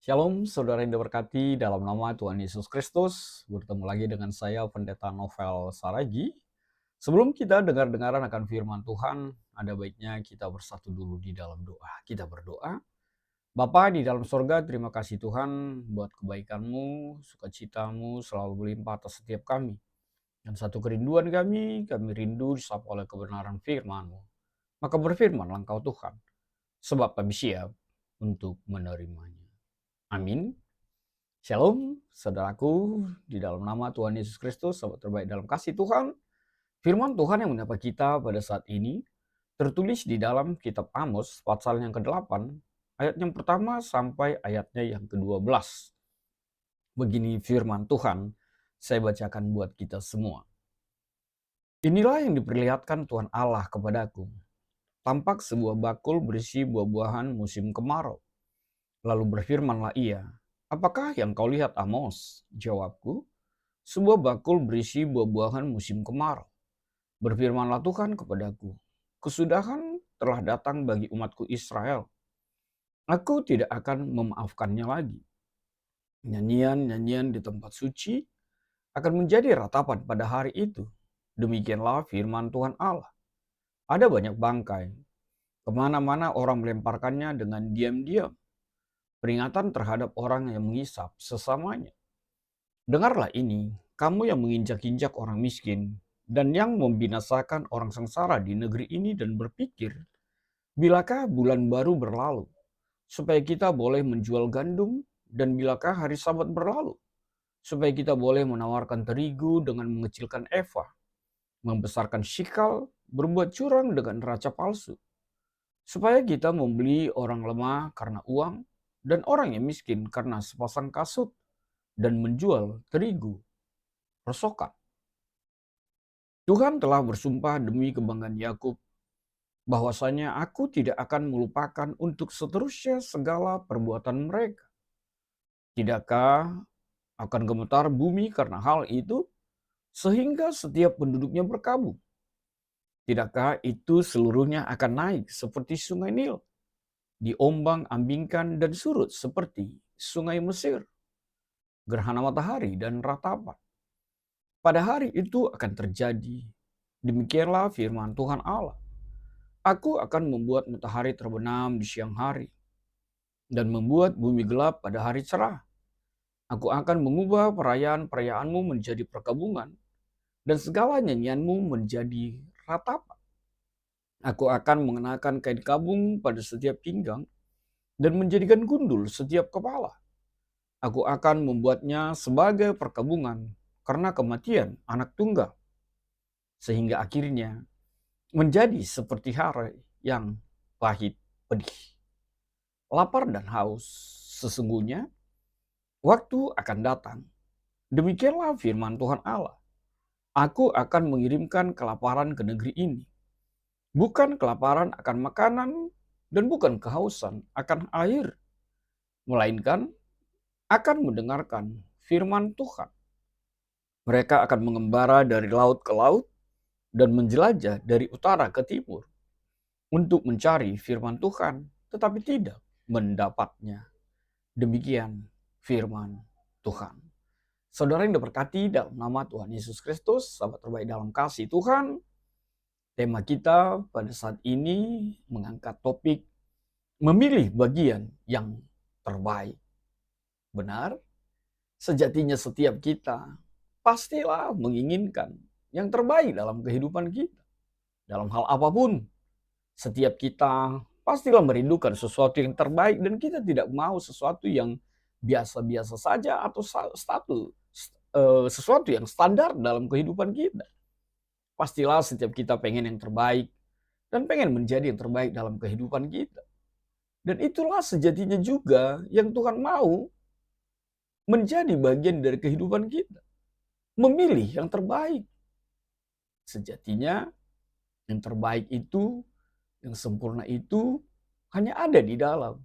Shalom, saudara yang diberkati dalam nama Tuhan Yesus Kristus. Bertemu lagi dengan saya, Pendeta Novel Saragi. Sebelum kita dengar-dengaran akan firman Tuhan, ada baiknya kita bersatu dulu di dalam doa. Kita berdoa. Bapa di dalam sorga, terima kasih Tuhan buat kebaikan-Mu, sukacita-Mu selalu berlimpah atas setiap kami. Dan satu kerinduan kami rindu disapa oleh kebenaran firman-Mu. Maka berfirmanlah Engkau Tuhan, sebab kami siap untuk menerimanya. Amin. Shalom, saudaraku, di dalam nama Tuhan Yesus Kristus, sahabat terbaik dalam kasih Tuhan. Firman Tuhan yang menyapa kita pada saat ini, tertulis di dalam kitab Amos, pasal yang ke-8, ayat yang pertama sampai ayatnya yang ke-12. Begini firman Tuhan, saya bacakan buat kita semua. Inilah yang diperlihatkan Tuhan Allah kepadaku. Tampak sebuah bakul berisi buah-buahan musim kemarau. Lalu berfirmanlah ia, apakah yang kau lihat Amos? Jawabku, sebuah bakul berisi buah-buahan musim kemarau. Berfirmanlah Tuhan kepadaku, kesudahan telah datang bagi umatku Israel. Aku tidak akan memaafkannya lagi. Nyanyian-nyanyian di tempat suci akan menjadi ratapan pada hari itu. Demikianlah firman Tuhan Allah. Ada banyak bangkai. Kemana-mana orang melemparkannya dengan diam-diam. Peringatan terhadap orang yang mengisap sesamanya. Dengarlah ini, kamu yang menginjak-injak orang miskin dan yang membinasakan orang sengsara di negeri ini dan berpikir, bilakah bulan baru berlalu, supaya kita boleh menjual gandum, dan bilakah hari Sabat berlalu, supaya kita boleh menawarkan terigu dengan mengecilkan eva, membesarkan shikal, berbuat curang dengan neraca palsu, supaya kita membeli orang lemah karena uang, dan orang yang miskin karena sepasang kasut, dan menjual terigu rosokan. Tuhan telah bersumpah demi kebanggaan Yakub bahwasanya aku tidak akan melupakan untuk seterusnya segala perbuatan mereka. Tidakkah akan gemetar bumi karena hal itu, sehingga setiap penduduknya berkabung? Tidakkah itu seluruhnya akan naik seperti sungai Nil, diombang-ambingkan dan surut seperti sungai Mesir, gerhana matahari dan ratapan? Pada hari itu akan terjadi, demikianlah firman Tuhan Allah. Aku akan membuat matahari terbenam di siang hari dan membuat bumi gelap pada hari cerah. Aku akan mengubah perayaan-perayaanmu menjadi perkabungan dan segala nyanyianmu menjadi ratapan. Aku akan mengenakan kain kabung pada setiap pinggang dan menjadikan gundul setiap kepala. Aku akan membuatnya sebagai perkabungan karena kematian anak tunggal, sehingga akhirnya menjadi seperti hari yang pahit pedih. Lapar dan haus, sesungguhnya waktu akan datang. Demikianlah firman Tuhan Allah. Aku akan mengirimkan kelaparan ke negeri ini. Bukan kelaparan akan makanan dan bukan kehausan akan air, melainkan akan mendengarkan firman Tuhan. Mereka akan mengembara dari laut ke laut dan menjelajah dari utara ke timur untuk mencari firman Tuhan, tetapi tidak mendapatnya. Demikian firman Tuhan. Saudara yang diberkati dalam nama Tuhan Yesus Kristus, sahabat terbaik dalam kasih Tuhan, tema kita pada saat ini mengangkat topik memilih bagian yang terbaik. Benar, sejatinya setiap kita pastilah menginginkan yang terbaik dalam kehidupan kita. Dalam hal apapun, setiap kita pastilah merindukan sesuatu yang terbaik dan kita tidak mau sesuatu yang biasa-biasa saja atau sesuatu yang standar dalam kehidupan kita. Pastilah setiap kita pengen yang terbaik dan pengen menjadi yang terbaik dalam kehidupan kita. Dan itulah sejatinya juga yang Tuhan mau menjadi bagian dari kehidupan kita. Memilih yang terbaik. Sejatinya yang terbaik itu, yang sempurna itu hanya ada di dalam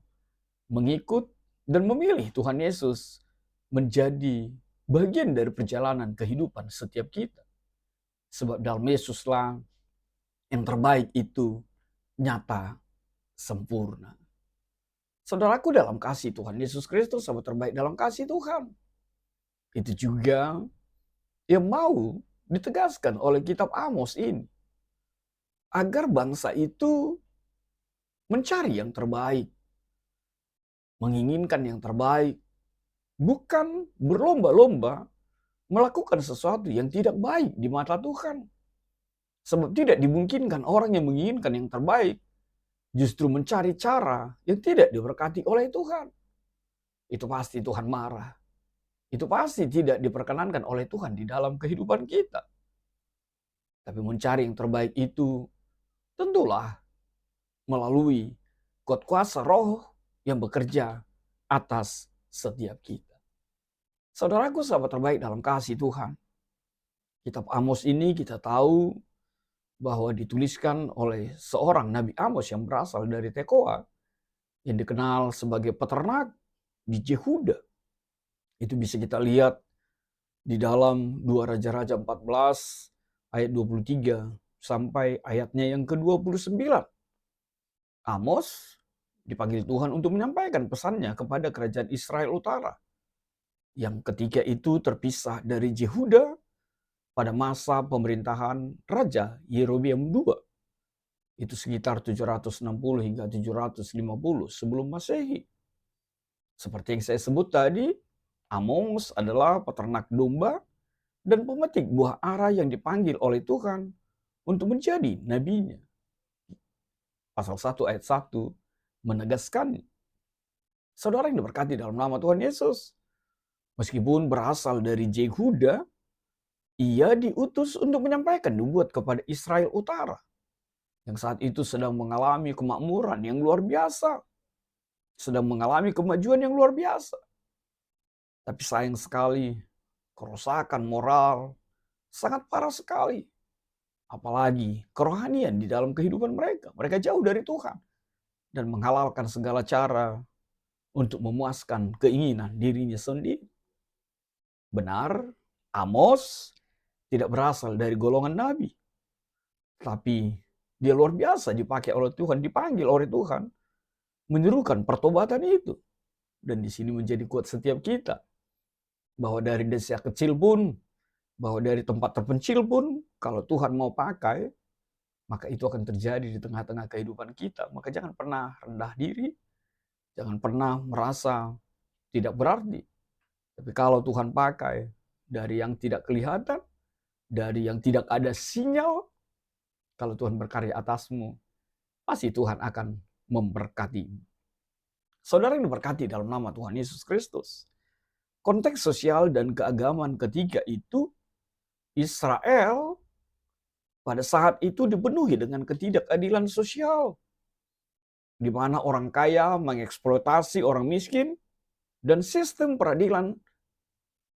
mengikut dan memilih Tuhan Yesus menjadi bagian dari perjalanan kehidupan setiap kita. Sebab dalam Yesuslah yang terbaik itu nyata, sempurna. Saudaraku dalam kasih Tuhan Yesus Kristus, sahabat terbaik dalam kasih Tuhan. Itu juga yang mau ditegaskan oleh kitab Amos ini. Agar bangsa itu mencari yang terbaik. Menginginkan yang terbaik. Bukan berlomba-lomba melakukan sesuatu yang tidak baik di mata Tuhan. Sebab tidak dimungkinkan orang yang menginginkan yang terbaik justru mencari cara yang tidak diberkati oleh Tuhan. Itu pasti Tuhan marah. Itu pasti tidak diperkenankan oleh Tuhan di dalam kehidupan kita. Tapi mencari yang terbaik itu tentulah melalui kuasa roh yang bekerja atas setiap kita. Saudaraku, sahabat terbaik dalam kasih Tuhan. Kitab Amos ini kita tahu bahwa dituliskan oleh seorang Nabi Amos yang berasal dari Tekoa, yang dikenal sebagai peternak di Yehuda. Itu bisa kita lihat di dalam 2 Raja-Raja 14 ayat 23 sampai ayatnya yang ke-29. Amos dipanggil Tuhan untuk menyampaikan pesannya kepada kerajaan Israel Utara, yang ketika itu terpisah dari Yehuda pada masa pemerintahan Raja Yerobeam II. Itu sekitar 760 hingga 750 sebelum Masehi. Seperti yang saya sebut tadi, Amos adalah peternak domba dan pemetik buah ara yang dipanggil oleh Tuhan untuk menjadi nabinya. Pasal 1 ayat 1 menegaskan, saudara yang diberkati dalam nama Tuhan Yesus, meskipun berasal dari Yehuda, ia diutus untuk menyampaikan nubuat kepada Israel Utara, yang saat itu sedang mengalami kemakmuran yang luar biasa, sedang mengalami kemajuan yang luar biasa. Tapi sayang sekali, kerusakan moral sangat parah sekali. Apalagi kerohanian di dalam kehidupan mereka. Mereka jauh dari Tuhan dan menghalalkan segala cara untuk memuaskan keinginan dirinya sendiri. Benar, Amos tidak berasal dari golongan nabi. Tapi dia luar biasa dipakai oleh Tuhan, dipanggil oleh Tuhan, menyerukan pertobatan itu. Dan di sini menjadi kuat setiap kita. Bahwa dari desa kecil pun, bahwa dari tempat terpencil pun, kalau Tuhan mau pakai, maka itu akan terjadi di tengah-tengah kehidupan kita. Maka jangan pernah rendah diri, jangan pernah merasa tidak berarti. Tapi kalau Tuhan pakai dari yang tidak kelihatan, dari yang tidak ada sinyal, kalau Tuhan berkarya atasmu, pasti Tuhan akan memberkatimu. Saudara yang diberkati dalam nama Tuhan Yesus Kristus. Konteks sosial dan keagamaan ketiga itu, Israel pada saat itu dipenuhi dengan ketidakadilan sosial, di mana orang kaya mengeksploitasi orang miskin dan sistem peradilan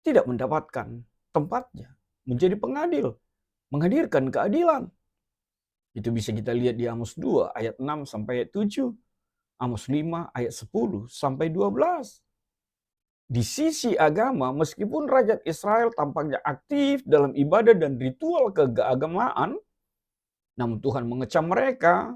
tidak mendapatkan tempatnya menjadi pengadil, menghadirkan keadilan. Itu bisa kita lihat di Amos 2 ayat 6 sampai ayat 7, Amos 5 ayat 10 sampai 12. Di sisi agama, meskipun rakyat Israel tampaknya aktif dalam ibadah dan ritual keagamaan, namun Tuhan mengecam mereka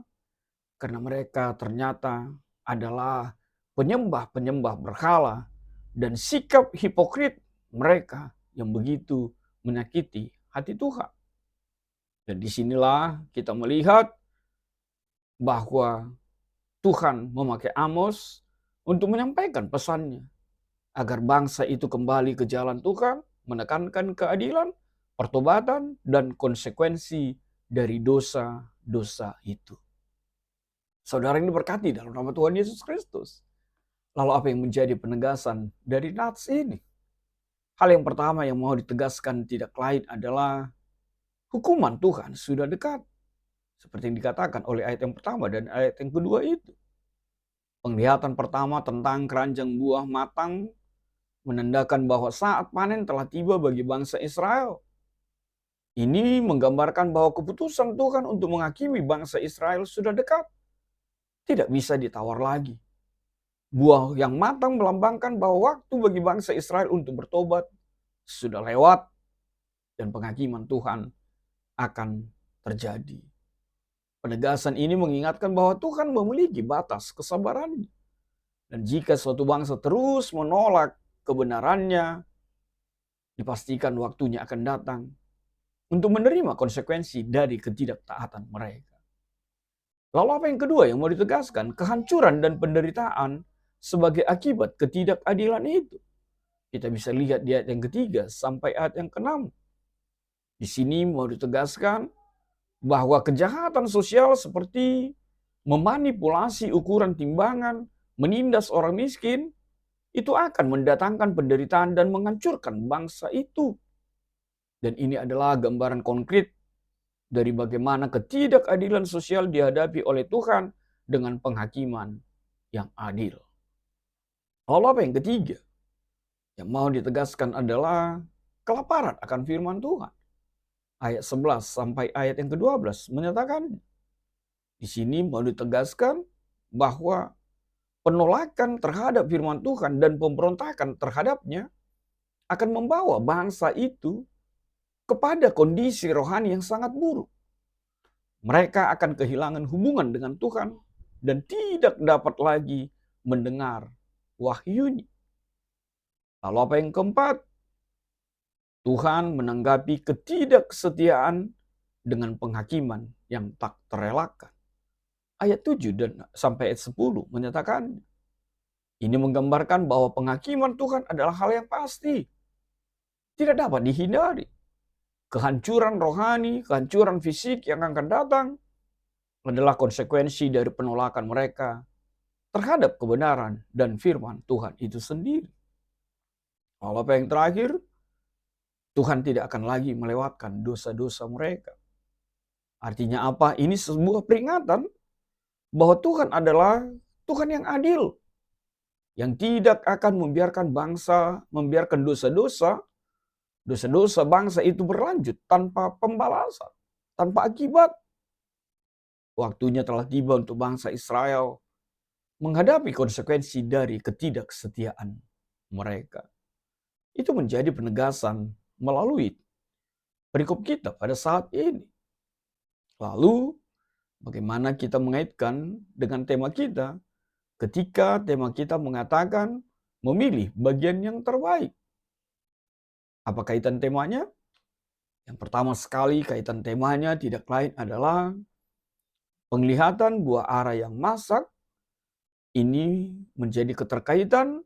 karena mereka ternyata adalah penyembah-penyembah berhala dan sikap hipokrit mereka yang begitu menyakiti hati Tuhan. Dan disinilah kita melihat bahwa Tuhan memakai Amos untuk menyampaikan pesannya agar bangsa itu kembali ke jalan Tuhan, menekankan keadilan, pertobatan, dan konsekuensi dari dosa-dosa itu. Saudara yang diberkati dalam nama Tuhan Yesus Kristus. Lalu apa yang menjadi penegasan dari nats ini? Hal yang pertama yang mau ditegaskan tidak lain adalah hukuman Tuhan sudah dekat. Seperti yang dikatakan oleh ayat yang pertama dan ayat yang kedua itu. Penglihatan pertama tentang keranjang buah matang menandakan bahwa saat panen telah tiba bagi bangsa Israel. Ini menggambarkan bahwa keputusan Tuhan untuk menghakimi bangsa Israel sudah dekat. Tidak bisa ditawar lagi. Buah yang matang melambangkan bahwa waktu bagi bangsa Israel untuk bertobat sudah lewat dan penghakiman Tuhan akan terjadi. Penegasan ini mengingatkan bahwa Tuhan memiliki batas kesabarannya. Dan jika suatu bangsa terus menolak kebenarannya, dipastikan waktunya akan datang untuk menerima konsekuensi dari ketidaktaatan mereka. Lalu apa yang kedua yang mau ditegaskan? Kehancuran dan penderitaan sebagai akibat ketidakadilan itu. Kita bisa lihat di ayat yang ketiga sampai ayat yang keenam. Di sini mau ditegaskan bahwa kejahatan sosial seperti memanipulasi ukuran timbangan, menindas orang miskin, itu akan mendatangkan penderitaan dan menghancurkan bangsa itu. Dan ini adalah gambaran konkret dari bagaimana ketidakadilan sosial dihadapi oleh Tuhan dengan penghakiman yang adil. Lalu apa yang ketiga? Yang mau ditegaskan adalah kelaparan akan firman Tuhan. Ayat 11 sampai ayat yang ke-12 menyatakan, di sini mau ditegaskan bahwa penolakan terhadap firman Tuhan dan pemberontakan terhadapnya akan membawa bangsa itu kepada kondisi rohani yang sangat buruk. Mereka akan kehilangan hubungan dengan Tuhan dan tidak dapat lagi mendengar wahyunya. Lalu apa yang keempat? Tuhan menanggapi ketidaksetiaan dengan penghakiman yang tak terelakkan. Ayat 7 dan sampai ayat 10 menyatakan, ini menggambarkan bahwa penghakiman Tuhan adalah hal yang pasti. Tidak dapat dihindari. Kehancuran rohani, kehancuran fisik yang akan datang adalah konsekuensi dari penolakan mereka terhadap kebenaran dan firman Tuhan itu sendiri. Lalu apa yang terakhir? Tuhan tidak akan lagi melewatkan dosa-dosa mereka. Artinya apa? Ini sebuah peringatan bahwa Tuhan adalah Tuhan yang adil, yang tidak akan membiarkan dosa-dosa bangsa itu berlanjut tanpa pembalasan, tanpa akibat. Waktunya telah tiba untuk bangsa Israel menghadapi konsekuensi dari ketidaksetiaan mereka. Itu menjadi penegasan melalui perikop kita pada saat ini. Lalu, bagaimana kita mengaitkan dengan tema kita ketika tema kita mengatakan memilih bagian yang terbaik? Apa kaitan temanya? Yang pertama sekali kaitan temanya tidak lain adalah penglihatan buah ara yang masak. Ini menjadi keterkaitan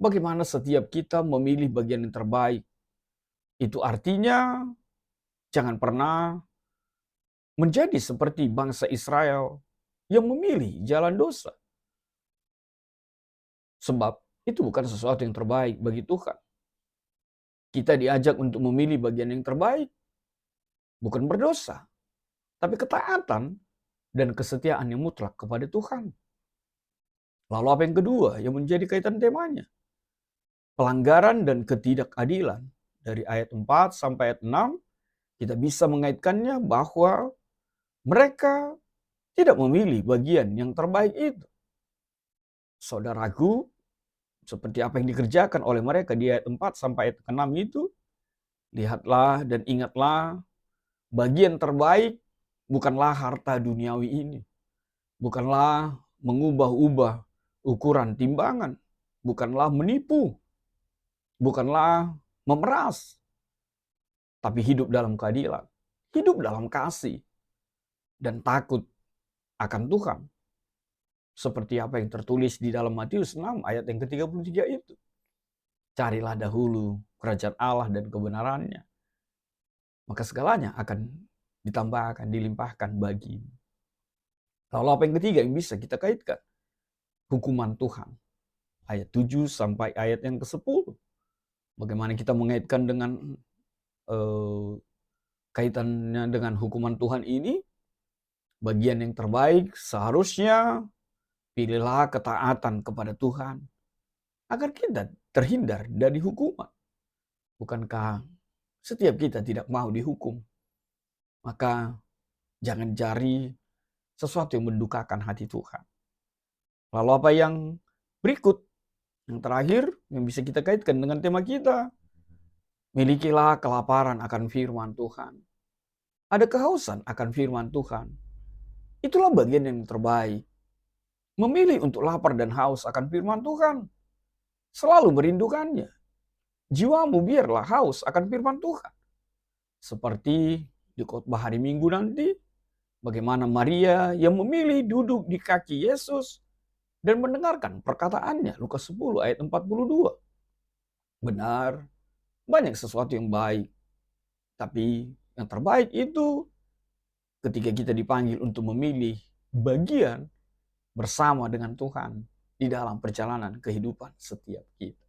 bagaimana setiap kita memilih bagian yang terbaik. Itu artinya jangan pernah menjadi seperti bangsa Israel yang memilih jalan dosa. Sebab itu bukan sesuatu yang terbaik bagi Tuhan. Kita diajak untuk memilih bagian yang terbaik, bukan berdosa, tapi ketaatan dan kesetiaan yang mutlak kepada Tuhan. Lalu apa yang kedua yang menjadi kaitan temanya? Pelanggaran dan ketidakadilan. Dari ayat 4 sampai ayat 6, kita bisa mengaitkannya bahwa mereka tidak memilih bagian yang terbaik itu. Saudaraku, seperti apa yang dikerjakan oleh mereka di ayat 4 sampai ayat 6 itu, lihatlah dan ingatlah, bagian terbaik bukanlah harta duniawi ini. Bukanlah mengubah-ubah ukuran timbangan. Bukanlah menipu. Bukanlah memeras. Tapi hidup dalam keadilan. Hidup dalam kasih. Dan takut akan Tuhan. Seperti apa yang tertulis di dalam Matius 6 ayat yang ke-33 itu. Carilah dahulu kerajaan Allah dan kebenarannya. Maka segalanya akan ditambahkan, dilimpahkan bagimu. Lalu apa yang ketiga yang bisa kita kaitkan? Hukuman Tuhan. Ayat 7 sampai ayat yang ke-10. Bagaimana kita mengaitkan dengan kaitannya dengan hukuman Tuhan ini? Bagian yang terbaik seharusnya pilihlah ketaatan kepada Tuhan agar kita terhindar dari hukuman. Bukankah setiap kita tidak mau dihukum? Maka jangan cari sesuatu yang mendukakan hati Tuhan. Lalu apa yang berikut? Yang terakhir yang bisa kita kaitkan dengan tema kita. Milikilah kelaparan akan firman Tuhan. Ada kehausan akan firman Tuhan. Itulah bagian yang terbaik. memilih untuk lapar dan haus akan firman Tuhan, selalu merindukannya. Jiwamu biarlah haus akan firman Tuhan. Seperti di khotbah hari Minggu nanti, bagaimana Maria yang memilih duduk di kaki Yesus dan mendengarkan perkataannya, Lukas 10 ayat 42. Benar, banyak sesuatu yang baik. Tapi yang terbaik itu ketika kita dipanggil untuk memilih bagian bersama dengan Tuhan di dalam perjalanan kehidupan setiap kita.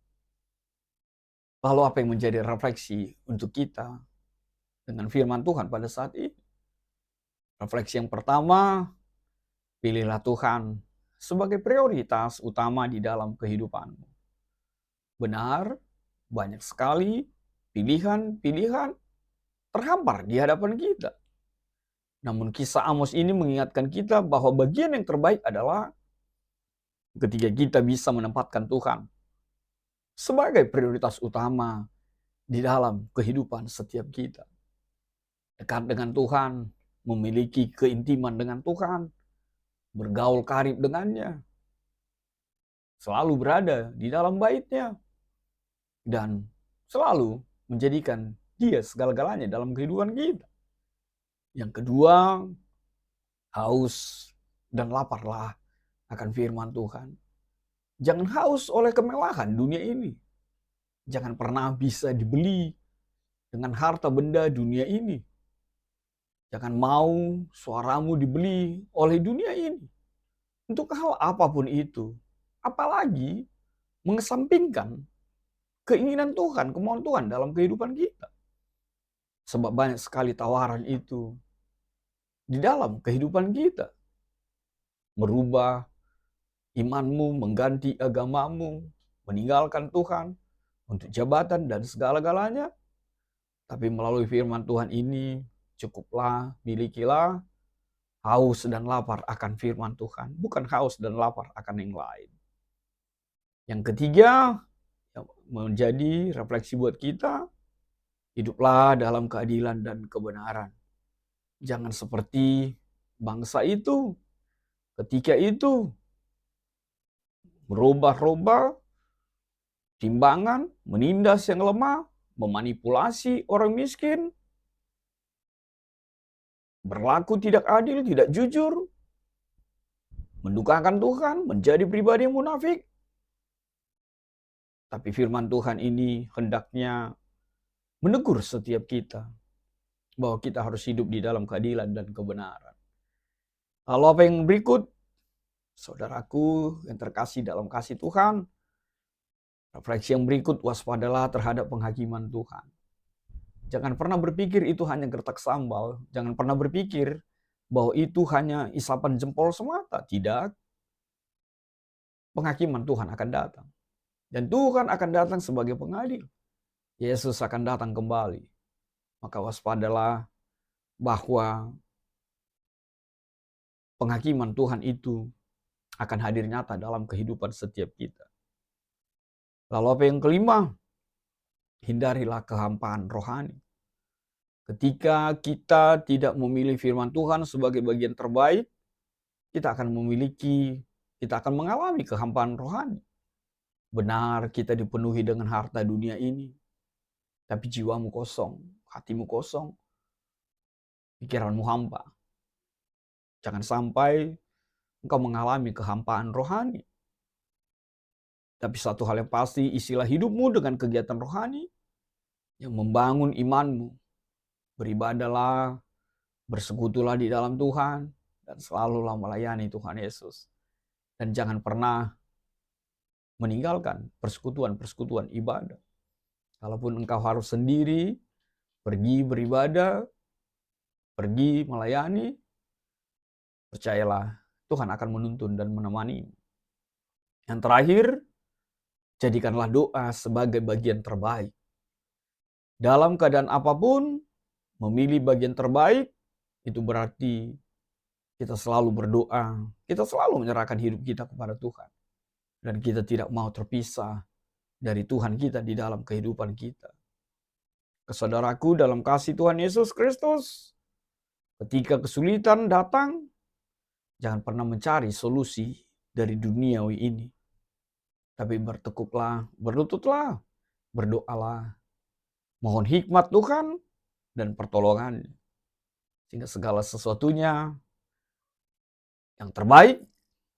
Lalu apa yang menjadi refleksi untuk kita dengan firman Tuhan pada saat ini? Refleksi yang pertama, pilihlah Tuhan sebagai prioritas utama di dalam kehidupanmu. Benar, banyak sekali pilihan-pilihan terhampar di hadapan kita. Namun kisah Amos ini mengingatkan kita bahwa bagian yang terbaik adalah ketika kita bisa menempatkan Tuhan sebagai prioritas utama di dalam kehidupan setiap kita. Dekat dengan Tuhan, memiliki keintiman dengan Tuhan, bergaul karib dengannya, selalu berada di dalam bait-Nya, dan selalu menjadikan Dia segala-galanya dalam kehidupan kita. Yang kedua, haus dan laparlah akan firman Tuhan. Jangan haus oleh kemewahan dunia ini. Jangan pernah bisa dibeli dengan harta benda dunia ini. Jangan mau suaramu dibeli oleh dunia ini. Untuk hal apapun itu. Apalagi mengesampingkan keinginan Tuhan, kemauan Tuhan dalam kehidupan kita. Sebab banyak sekali tawaran itu di dalam kehidupan kita. Merubah imanmu, mengganti agamamu, meninggalkan Tuhan untuk jabatan dan segala-galanya. Tapi melalui firman Tuhan ini, cukuplah, milikilah haus dan lapar akan firman Tuhan. Bukan haus dan lapar akan yang lain. Yang ketiga, yang menjadi refleksi buat kita, hiduplah dalam keadilan dan kebenaran. Jangan seperti bangsa itu, ketika itu merubah-rubah timbangan, menindas yang lemah, memanipulasi orang miskin, berlaku tidak adil, tidak jujur, mendukakan Tuhan, menjadi pribadi yang munafik. Tapi firman Tuhan ini hendaknya menegur setiap kita bahwa kita harus hidup di dalam keadilan dan kebenaran. Lalu apa yang berikut? Saudaraku yang terkasih dalam kasih Tuhan, refleksi yang berikut, waspadalah terhadap penghakiman Tuhan. Jangan pernah berpikir itu hanya gertak sambal. Jangan pernah berpikir bahwa itu hanya isapan jempol semata. Tidak. Penghakiman Tuhan akan datang. Dan Tuhan akan datang sebagai pengadil. Yesus akan datang kembali. Maka waspadalah bahwa penghakiman Tuhan itu akan hadir nyata dalam kehidupan setiap kita. Lalu apa yang kelima? Hindarilah kehampaan rohani. Ketika kita tidak memilih firman Tuhan sebagai bagian terbaik, kita akan mengalami kehampaan rohani. Benar, kita dipenuhi dengan harta dunia ini, tapi jiwamu kosong, hatimu kosong, pikiranmu hampa. Jangan sampai engkau mengalami kehampaan rohani. Tapi satu hal yang pasti, isilah hidupmu dengan kegiatan rohani yang membangun imanmu. Beribadahlah, bersekutulah di dalam Tuhan, dan selalulah melayani Tuhan Yesus. Dan jangan pernah meninggalkan persekutuan-persekutuan ibadah. Kalaupun engkau harus sendiri, pergi beribadah, pergi melayani, percayalah Tuhan akan menuntun dan menemani. Yang terakhir, jadikanlah doa sebagai bagian terbaik. Dalam keadaan apapun, memilih bagian terbaik, itu berarti kita selalu berdoa, kita selalu menyerahkan hidup kita kepada Tuhan. Dan kita tidak mau terpisah dari Tuhan kita di dalam kehidupan kita. Saudaraku dalam kasih Tuhan Yesus Kristus, ketika kesulitan datang, jangan pernah mencari solusi dari duniawi ini. Tapi bertekuklah, berlututlah, berdoalah, mohon hikmat Tuhan dan pertolongan, sehingga segala sesuatunya yang terbaik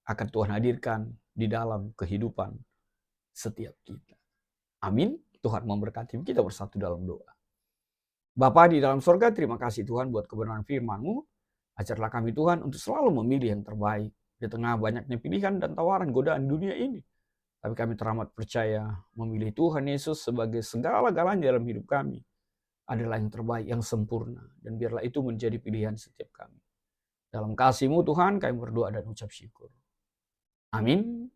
akan Tuhan hadirkan di dalam kehidupan setiap kita. Amin. Tuhan memberkati. Kita bersatu dalam doa. Bapa di dalam sorga, terima kasih Tuhan buat kebenaran firman-Mu. Ajarlah kami Tuhan untuk selalu memilih yang terbaik di tengah banyaknya pilihan dan tawaran godaan dunia ini. Tapi kami teramat percaya memilih Tuhan Yesus sebagai segala-galanya dalam hidup kami adalah yang terbaik, yang sempurna. Dan biarlah itu menjadi pilihan setiap kami. Dalam kasih-Mu Tuhan, kami berdoa dan ucap syukur. Amin.